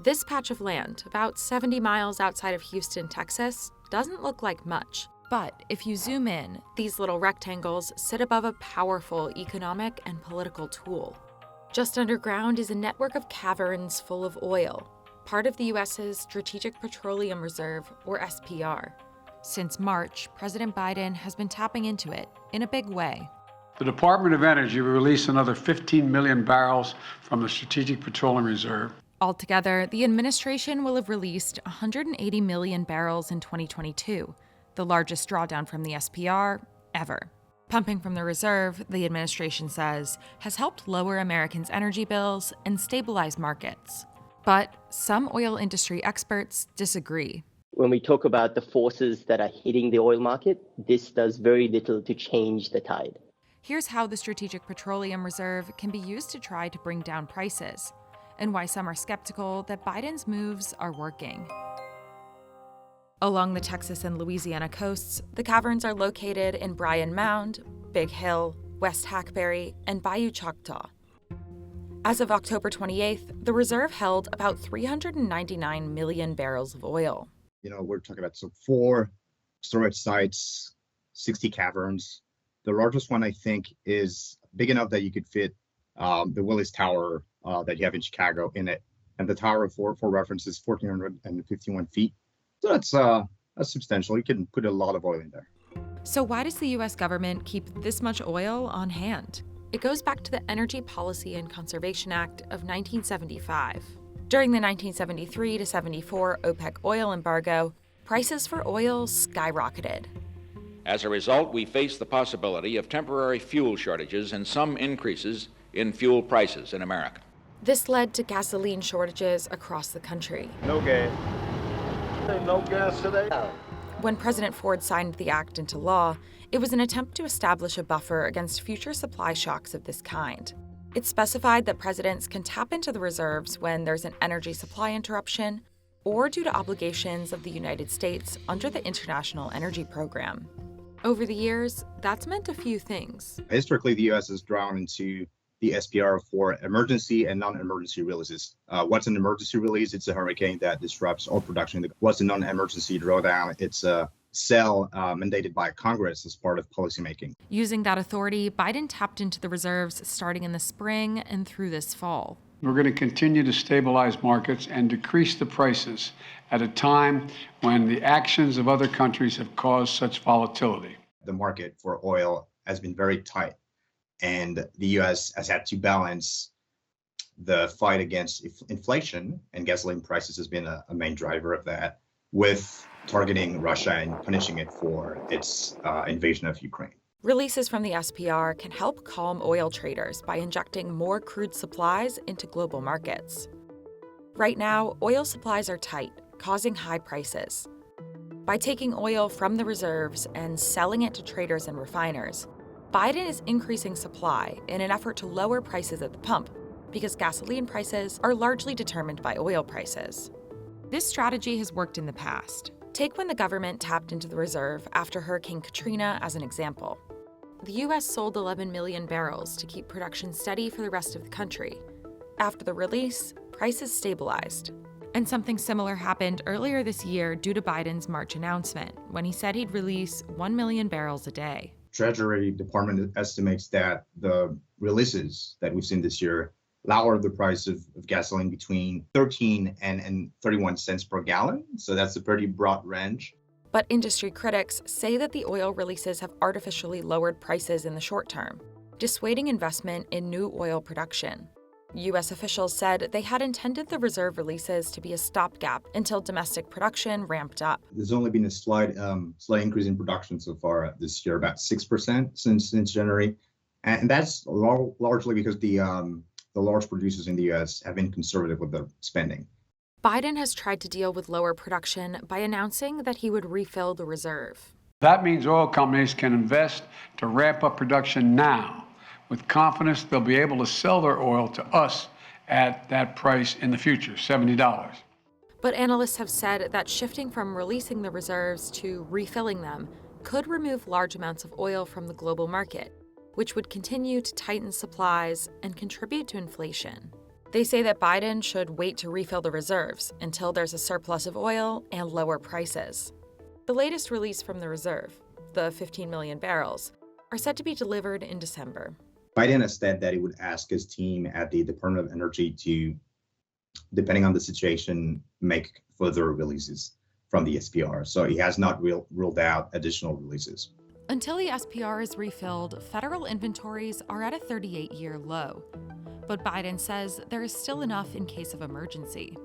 This patch of land, about 70 miles outside of Houston, Texas, doesn't look like much. But if you zoom in, these little rectangles sit above a powerful economic and political tool. Just underground is a network of caverns full of oil, part of the U.S.'s Strategic Petroleum Reserve, or SPR. Since March, President Biden has been tapping into it in a big way. The Department of Energy will release another 15 million barrels from the Strategic Petroleum Reserve. Altogether, the administration will have released 180 million barrels in 2022, the largest drawdown from the SPR ever. Pumping from the reserve, the administration says, has helped lower Americans' energy bills and stabilize markets. But some oil industry experts disagree. When we talk about the forces that are hitting the oil market, this does very little to change the tide. Here's how the Strategic Petroleum Reserve can be used to try to bring down prices, and why some are skeptical that Biden's moves are working. Along the Texas and Louisiana coasts, the caverns are located in Bryan Mound, Big Hill, West Hackberry, and Bayou Choctaw. As of October 28th, the reserve held about 399 million barrels of oil. We're talking about 4 storage sites, 60 caverns. The largest one, I think, is big enough that you could fit the Willis Tower that you have in Chicago in it. And the tower, for reference, is 1,451 feet. So that's substantial. You can put a lot of oil in there. So why does the U.S. government keep this much oil on hand? It goes back to the Energy Policy and Conservation Act of 1975. During the 1973 to 74 OPEC oil embargo, prices for oil skyrocketed. As a result, we face the possibility of temporary fuel shortages and some increases in fuel prices in America. This led to gasoline shortages across the country. No gas. No gas today. When President Ford signed the act into law, it was an attempt to establish a buffer against future supply shocks of this kind. It specified that presidents can tap into the reserves when there's an energy supply interruption or due to obligations of the United States under the International Energy Program. Over the years, that's meant a few things. Historically, the U.S. has drawn into the SPR for emergency and non-emergency releases. What's an emergency release? It's a hurricane that disrupts all production. What's a non-emergency drawdown? It's a sale mandated by Congress as part of policymaking. Using that authority, Biden tapped into the reserves starting in the spring and through this fall. We're going to continue to stabilize markets and decrease the prices at a time when the actions of other countries have caused such volatility. The market for oil has been very tight, and the U.S. has had to balance the fight against inflation, and gasoline prices has been a main driver of that, with targeting Russia and punishing it for its invasion of Ukraine. Releases from the SPR can help calm oil traders by injecting more crude supplies into global markets. Right now, oil supplies are tight, causing high prices. By taking oil from the reserves and selling it to traders and refiners, Biden is increasing supply in an effort to lower prices at the pump, because gasoline prices are largely determined by oil prices. This strategy has worked in the past. Take when the government tapped into the reserve after Hurricane Katrina as an example. The U.S. sold 11 million barrels to keep production steady for the rest of the country. After the release, prices stabilized. And something similar happened earlier this year due to Biden's March announcement, when he said he'd release 1 million barrels a day. Treasury Department estimates that the releases that we've seen this year lower the price of gasoline between 13 and 31 cents per gallon. So that's a pretty broad range. But industry critics say that the oil releases have artificially lowered prices in the short term, dissuading investment in new oil production. U.S. officials said they had intended the reserve releases to be a stopgap until domestic production ramped up. There's only been a slight increase in production so far this year, about 6% since January. And that's largely because the large producers in the U.S. have been conservative with their spending. Biden has tried to deal with lower production by announcing that he would refill the reserve. That means oil companies can invest to ramp up production now. With confidence, they'll be able to sell their oil to us at that price in the future, $70. But analysts have said that shifting from releasing the reserves to refilling them could remove large amounts of oil from the global market, which would continue to tighten supplies and contribute to inflation. They say that Biden should wait to refill the reserves until there's a surplus of oil and lower prices. The latest release from the reserve, the 15 million barrels, are set to be delivered in December. Biden has said that he would ask his team at the Department of Energy to, depending on the situation, make further releases from the SPR. So he has not ruled out additional releases. Until the SPR is refilled, federal inventories are at a 38-year low. But Biden says there is still enough in case of emergency.